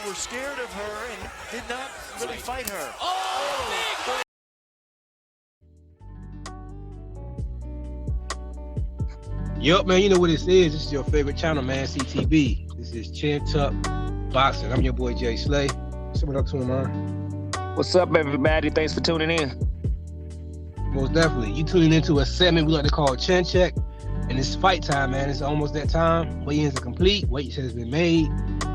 were scared of her and did not really fight her. Oh, Yup, man, you know what this is. This is your favorite channel, man, CTB. This is Chin Tuck Boxing. I'm your boy, Jay Slay. Say what up to him, man. What's up, everybody? Thanks for tuning in. Most definitely. You tuning into a segment we like to call Chin Check. And it's fight time, man. It's almost that time. Weigh-ins are complete. Weight has been made.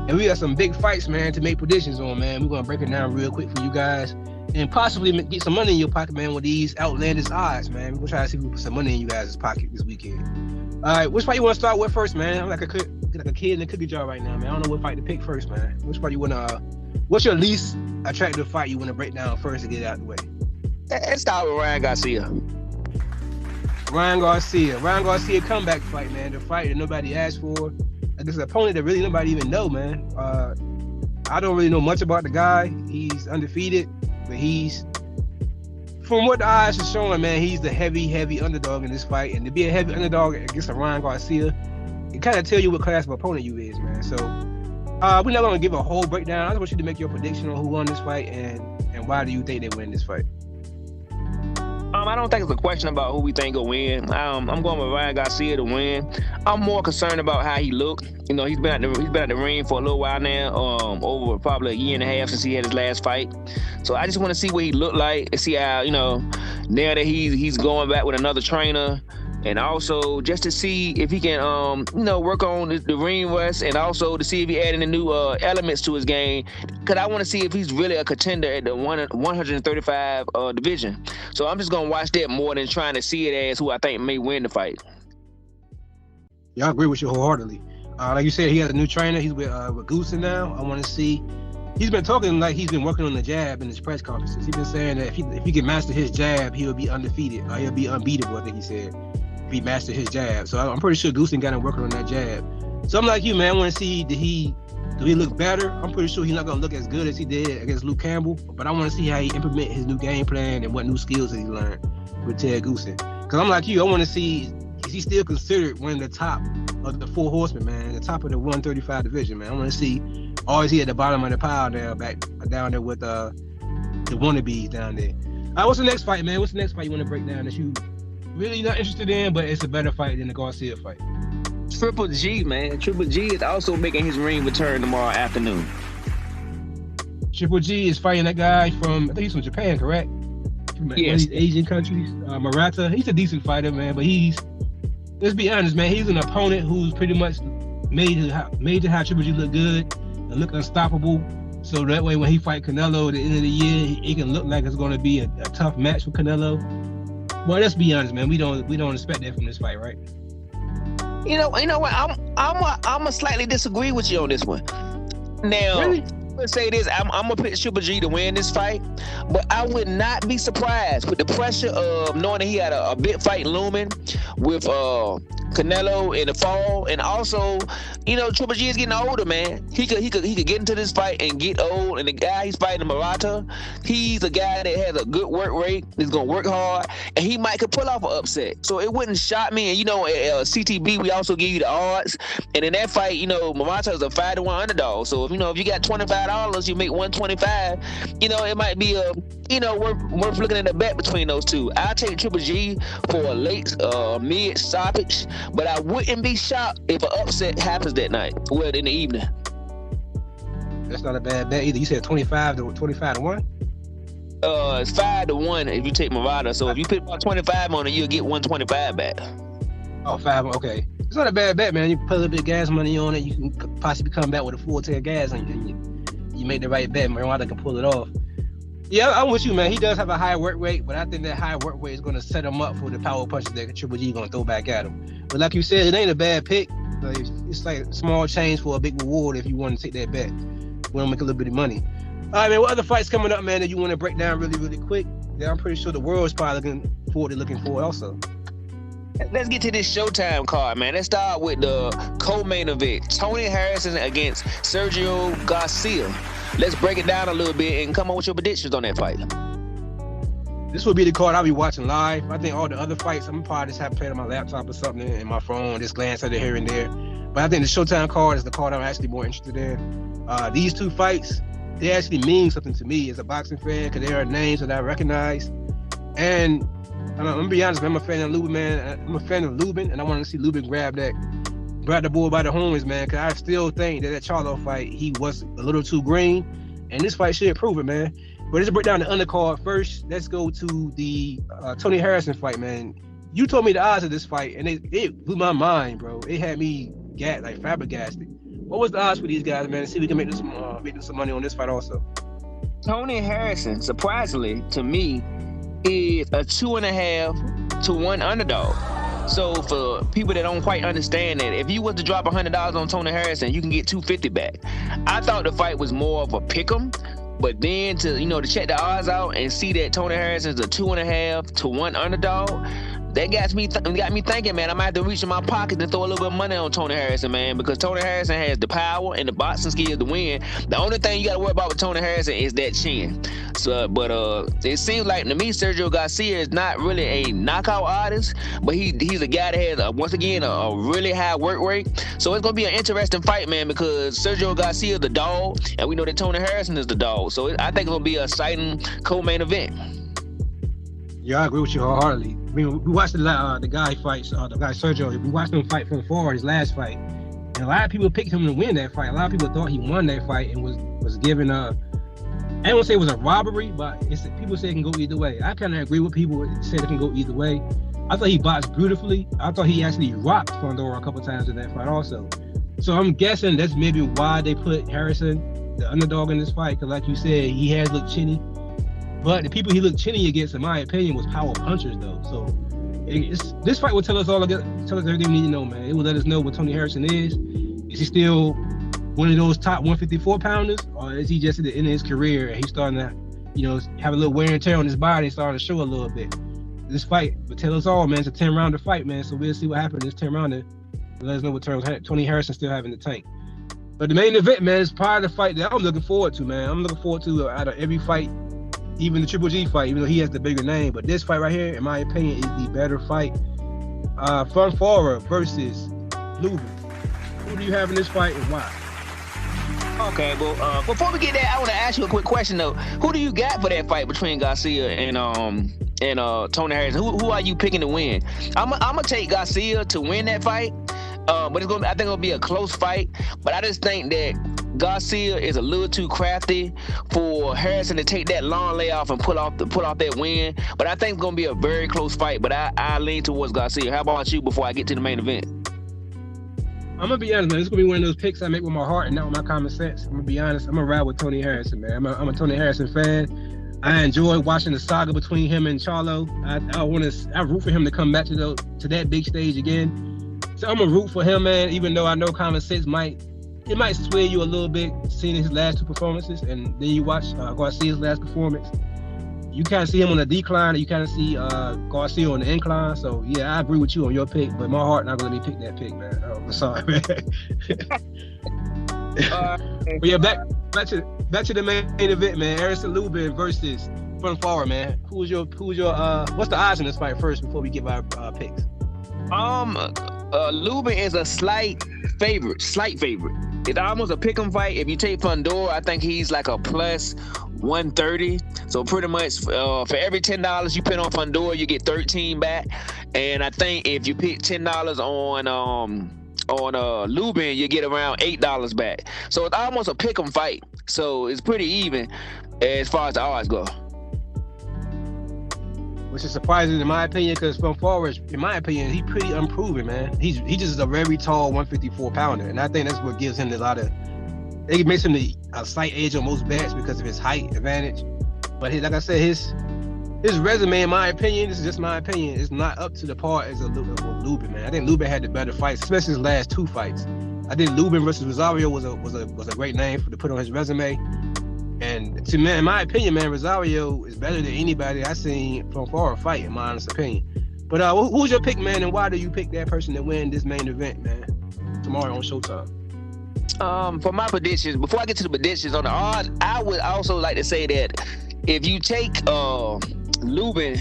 And we got some big fights, man, to make predictions on, man. We're going to break it down real quick for you guys. And possibly get some money in your pocket, man, with these outlandish odds, man. We're going to try to see if we put some money in you guys' pocket this weekend. All right, which fight you want to start with first, man? I'm like a kid in a cookie jar right now, man. I don't know what fight to pick first, man. Which fight you want to... what's your least attractive fight you want to break down first to get it out of the way? Let's start with Ryan Garcia. Ryan Garcia comeback fight, man. The fight that nobody asked for. Against an opponent that really nobody even know, man. I don't really know much about the guy. He's undefeated, but from what the odds are showing, man, he's the heavy underdog in this fight. And to be a heavy underdog against a Ryan Garcia, it kind of tell you what class of opponent you is, man. So we're not going to give a whole breakdown. I just want you to make your prediction on who won this fight and why do you think they win this fight. I don't think it's a question about who we think will win. I'm going with Ryan Garcia to win. I'm more concerned about how he looked. You know, he's been at the ring for a little while now, over probably a year and a half since he had his last fight. So I just want to see what he looked like and see how, you know, now that he's going back with another trainer, and also just to see if he can, work on the ring rust, and also to see if he adding the new elements to his game. Because I want to see if he's really a contender at the 135 division. So I'm just going to watch that more than trying to see it as who I think may win the fight. Yeah, I agree with you wholeheartedly. Like you said, he has a new trainer. He's with Garcia now. I want to see. He's been talking like he's been working on the jab in his press conferences. He's been saying that if he can master his jab, he'll be undefeated. He'll be unbeatable, I think he said, if he mastered his jab. So I'm pretty sure Garcia got him working on that jab. So I'm like you, man. I want to see, do he look better? I'm pretty sure he's not going to look as good as he did against Luke Campbell, but I want to see how he implement his new game plan and what new skills that he learned with Ted Garcia. Because I'm like you, I want to see, is he still considered one of the top of the four horsemen, man, the top of the 135 division, man. I want to see, or is he at the bottom of the pile now, back down there with the wannabes down there. All right, what's the next fight, man? What's the next fight you want to break down that you really not interested in, but it's a better fight than the Garcia fight? Triple G, man. Triple G is also making his ring return tomorrow afternoon. Triple G is fighting that guy from, I think he's from Japan, correct? From one of these Asian countries. Murata. He's a decent fighter, man, but let's be honest, man, he's an opponent who's pretty much made to have Triple G look good and look unstoppable. So that way when he fight Canelo at the end of the year, it can look like it's going to be a tough match for Canelo. Well, let's be honest, man. We don't expect that from this fight, right? You know what? I'm gonna slightly disagree with you on this one. Now, really? Let's say this: I'm gonna pick Triple G to win this fight, but I would not be surprised with the pressure of knowing that he had a big fight looming with Canelo in the fall, and also, you know, Triple G is getting older, man. He could get into this fight and get old. And the guy he's fighting, Murata, he's a guy that has a good work rate. He's gonna work hard, and he could pull off an upset. So it wouldn't shock me. And you know, at CTB we also give you the odds. And in that fight, you know, Murata is a 5-1 underdog. So if you get $25, you make $125. You know, it might be worth looking at a bet between those two. I'll take Triple G for a late mid stoppage. But I wouldn't be shocked if an upset happens that night, in the evening. That's not a bad bet either. You said 25 to 1? It's 5-1 if you take Murata. So if you put about 25 on it, you'll get 125 back. Oh, 5, okay. It's not a bad bet, man. You put a little bit of gas money on it, you can possibly come back with a full tank of gas, and you make the right bet. Murata can pull it off. Yeah, I'm with you, man. He does have a high work rate, but I think that high work rate is going to set him up for the power punches that Triple G going to throw back at him. But like you said, it ain't a bad pick. It's like small change for a big reward if you want to take that bet. We want to make a little bit of money. All right, man, what other fights coming up, man, that you want to break down really, really quick? That I'm pretty sure the world is probably looking forward also. Let's get to this Showtime card, man. Let's start with the co-main event. Tony Harrison against Sergio Garcia. Let's break it down a little bit and come up with your predictions on that fight. This will be the card I'll be watching live. I think all the other fights, I'm probably just have to play it on my laptop or something and my phone, just glance at it here and there. But I think the Showtime card is the card I'm actually more interested in. These two fights, they actually mean something to me as a boxing fan because they are names that I recognize. And I'm gonna be honest, man, I'm a fan of Lubin, man. I'm a fan of Lubin, and I want to see Lubin grab the bull by the horns, man. Because I still think that Charlo fight, he was a little too green, and this fight should prove it, man. But let's break down the undercard first. Let's go to the Tony Harrison fight, man. You told me the odds of this fight, and it blew my mind, bro. It had me flabbergasted. What was the odds for these guys, man? See if we can make this some money on this fight also. Tony Harrison, surprisingly to me, is a 2.5 to 1 underdog. So for people that don't quite understand that, if you was to drop $100 on Tony Harrison, you can get $250 back. I thought the fight was more of a pick'em, but then to check the odds out and see that Tony Harrison is a 2.5 to 1 underdog, that got me thinking, man, I might have to reach in my pocket and throw a little bit of money on Tony Harrison, man, because Tony Harrison has the power and the boxing skills to win. The only thing you got to worry about with Tony Harrison is that chin. So, but it seems like to me, Sergio Garcia is not really a knockout artist, but he's a guy that has once again a really high work rate. So it's gonna be an interesting fight, man, because Sergio Garcia is the dog, and we know that Tony Harrison is the dog. So I think it's gonna be an exciting co-main event. Yeah, I agree with you wholeheartedly. I mean, we watched the guy fight, the guy Sergio. We watched him fight from forward his last fight, and a lot of people picked him to win that fight. A lot of people thought he won that fight and was given I don't want to say it was a robbery, but people say it can go either way. I kind of agree with people who said it can go either way. I thought he boxed beautifully. I thought he actually rocked Fondora a couple times in that fight also. So I'm guessing that's maybe why they put Harrison, the underdog, in this fight, because like you said, he has looked chinny. But the people he looked chinny against, in my opinion, was power punchers, though. So this fight will tell us everything we need to know, man. It will let us know what Tony Harrison is. Is he still one of those top 154 pounders, or is he just at the end of his career and he's starting to, have a little wear and tear on his body and starting to show a little bit? This fight will tell us all, man. It's a 10-rounder fight, man. So we'll see what happens in this 10-rounder. Let us know what Tony Harrison still have in the tank. But the main event, man, is probably the fight that I'm looking forward to, man. I'm looking forward to out of every fight, even the Triple G fight, even though he has the bigger name. But this fight right here, in my opinion, is the better fight. Fondora versus Lubin. Who do you have in this fight and why? Okay, well, before we get there, I want to ask you a quick question though. Who do you got for that fight between Garcia and Tony Harrison? Who are you picking to win? I'm gonna take Garcia to win that fight, but I think it'll be a close fight. But I just think that Garcia is a little too crafty for Harrison to take that long layoff and pull off that win. But I think it's gonna be a very close fight. But I lean towards Garcia. How about you before I get to the main event? I'm gonna be honest, man. This is gonna be one of those picks I make with my heart and not with my common sense. I'm gonna be honest. I'm gonna ride with Tony Harrison, man. I'm a Tony Harrison fan. I enjoy watching the saga between him and Charlo. I root for him to come back to that big stage again. So I'm gonna root for him, man. Even though I know common sense might sway you a little bit, seeing his last two performances, and then you watch Garcia's last performance. You kind of see him on the decline, and you kind of see Garcia on the incline. So yeah, I agree with you on your pick, but my heart not gonna let me pick that pick, man. I'm sorry, man. But yeah, back to the main event, man. Harrison Lubin versus Fondora, man. Who's your what's the odds in this fight first before we give our picks? Lubin is a slight favorite. It's almost a pick'em fight. If you take Fondora, I think he's like a plus 130. So pretty much for every $10 you put on Fondora, you get 13 back. And I think if you pick $10 on Lubin, you get around $8 back. So it's almost a pick'em fight. So it's pretty even as far as the odds go. Which is surprising in my opinion, because Fondora, in my opinion, he's pretty unproven, man. He just is a very tall 154 pounder, and I think that's what gives him it makes him a slight edge on most bets because of his height advantage. But like I said, his resume, in my opinion, this is just my opinion, is not up to the par as a Lubin, man. I think Lubin had the better fights, especially his last two fights. I think Lubin versus Rosario was a great name to put on his resume. And in my opinion, man, Rosario is better than anybody I've seen from a fight, in my honest opinion. But who's your pick, man, and why do you pick that person to win this main event, man, tomorrow on Showtime? For my predictions, before I get to the predictions on the odds, I would also like to say that if you take Lubin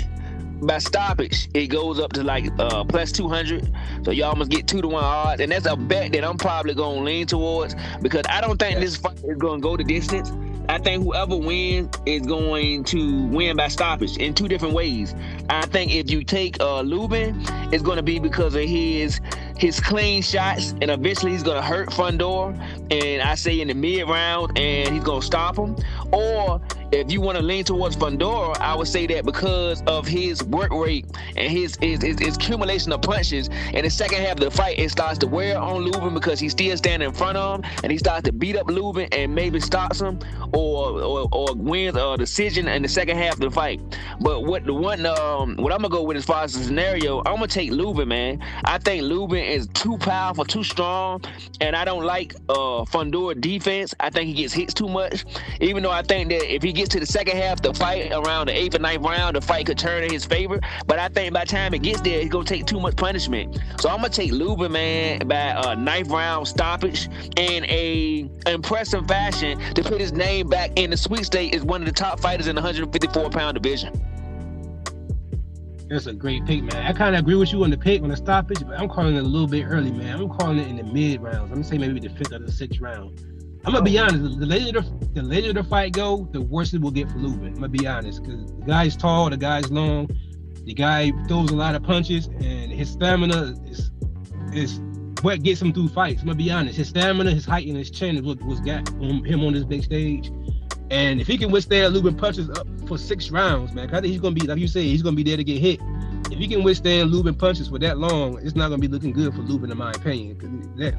by stoppage, it goes up to like plus 200. So you almost get 2-to-1 odds, and that's a bet that I'm probably gonna lean towards because I don't think this fight is gonna go the distance. I think whoever wins is going to win by stoppage in two different ways. I think if you take Lubin, it's going to be because of his clean shots, and eventually he's going to hurt Fundor, and I say in the mid round, and he's going to stop him. Or if you want to lean towards Fundor, I would say that because of his work rate and his accumulation of punches in the second half of the fight, it starts to wear on Lubin because he's still standing in front of him, and he starts to beat up Lubin and maybe stops him or wins a decision in the second half of the fight. But what I'm gonna go with as far as the scenario, I'm gonna take Lubin, man. I think Lubin is too powerful, too strong, and I don't like Fundor defense. I think he gets hits too much. Even though I think that if he gets to the second half of the fight, around the 8th or 9th round, the fight could turn in his favor. But I think by the time it gets there, he's gonna take too much punishment. So I'm gonna take Lubin, man, by a 9th round stoppage in a impressive fashion to put his name back in the sweet state as one of the top fighters in the 154-pound division. That's a great pick, man. I kind of agree with you on the pick on the stoppage, but I'm calling it a little bit early, man. I'm calling it in the mid rounds. I'm gonna say maybe the 5th or the 6th round. I'm gonna be honest. The later the fight go, the worse it will get for Lubin. I'm gonna be honest, because the guy's tall, the guy's long, the guy throws a lot of punches, and his stamina is what gets him through fights. I'm gonna be honest. His stamina, his height, and his chin is what's got him on this big stage. And if he can withstand Lubin punches up for 6 rounds, man, I think he's gonna be, like you say, he's gonna be there to get hit. If he can withstand Lubin punches for that long, it's not gonna be looking good for Lubin, in my opinion. Because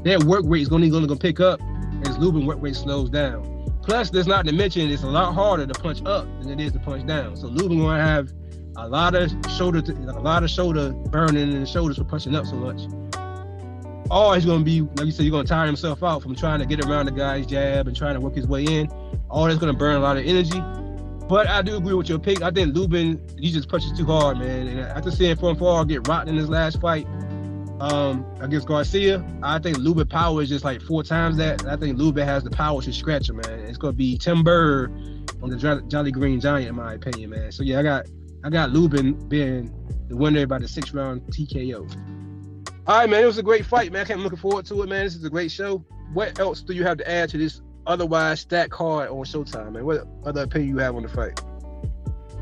that work rate is gonna pick up as Lubin work rate slows down. Plus, there's not to mention it's a lot harder to punch up than it is to punch down. So Lubin gonna have a lot of shoulder burning in the shoulders for punching up so much. Or he's gonna be, like you said, he's gonna tire himself out from trying to get around the guy's jab and trying to work his way in. All that's gonna burn a lot of energy. But I do agree with your pick. I think Lubin, he just punches too hard, man. And after seeing Fonfar get rocked in his last fight against Garcia, I think Lubin power is just like 4 times that. I think Lubin has the power to scratch him, man. It's gonna be Tim Bird on the Jolly Green Giant, in my opinion, man. So yeah, I got Lubin being the winner by the 6th round TKO. All right, man, it was a great fight, man. I'm looking forward to it, man. This is a great show. What else do you have to add to this otherwise stacked card on Showtime, man? What other opinion you have on the fight?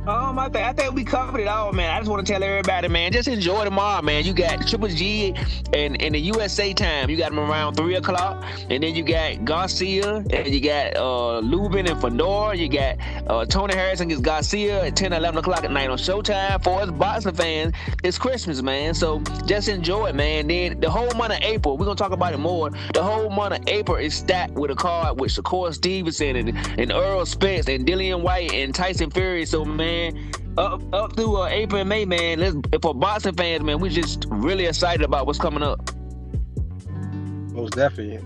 I think we covered it all, man. I just want to tell everybody, man, just enjoy tomorrow, man. You got Triple G and in the USA time, you got them around 3 o'clock, and then you got Garcia, and you got Lubin and Fundor. You got Tony Harrison against Garcia at 10 or 11 o'clock at night on Showtime. For us boxing fans, it's Christmas, man. So just enjoy it, man. Then the whole month of April, we're gonna talk about it more. The whole month of April is stacked with a card with Shakur Stevenson and Earl Spence and Dillian White and Tyson Fury. So, man, up through April and May, man. For boxing fans, man, we're just really excited about what's coming up. Most definitely,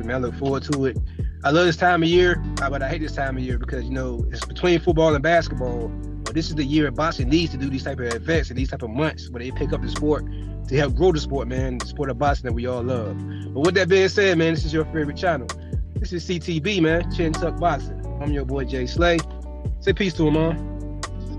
man. I look forward to it. I love this time of year, but I hate this time of year because, you know, it's between football and basketball. But this is the year boxing needs to do these type of events and these type of months where they pick up the sport to help grow the sport, man, the sport of boxing that we all love. But with that being said, man, this is your favorite channel. This is CTB, man, Chin Tuck Boxing. I'm your boy Jay Slay. Say peace to him, man.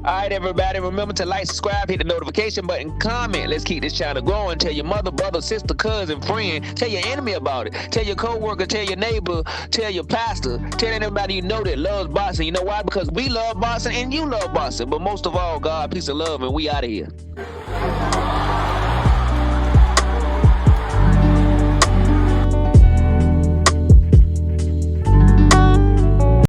All right, everybody, remember to like, subscribe, hit the notification button, comment. Let's keep this channel growing. Tell your mother, brother, sister, cousin, friend. Tell your enemy about it. Tell your co-worker, tell your neighbor, tell your pastor. Tell anybody you know that loves boxing. You know why? Because we love boxing and you love boxing. But most of all, God, peace and love, and we out of here.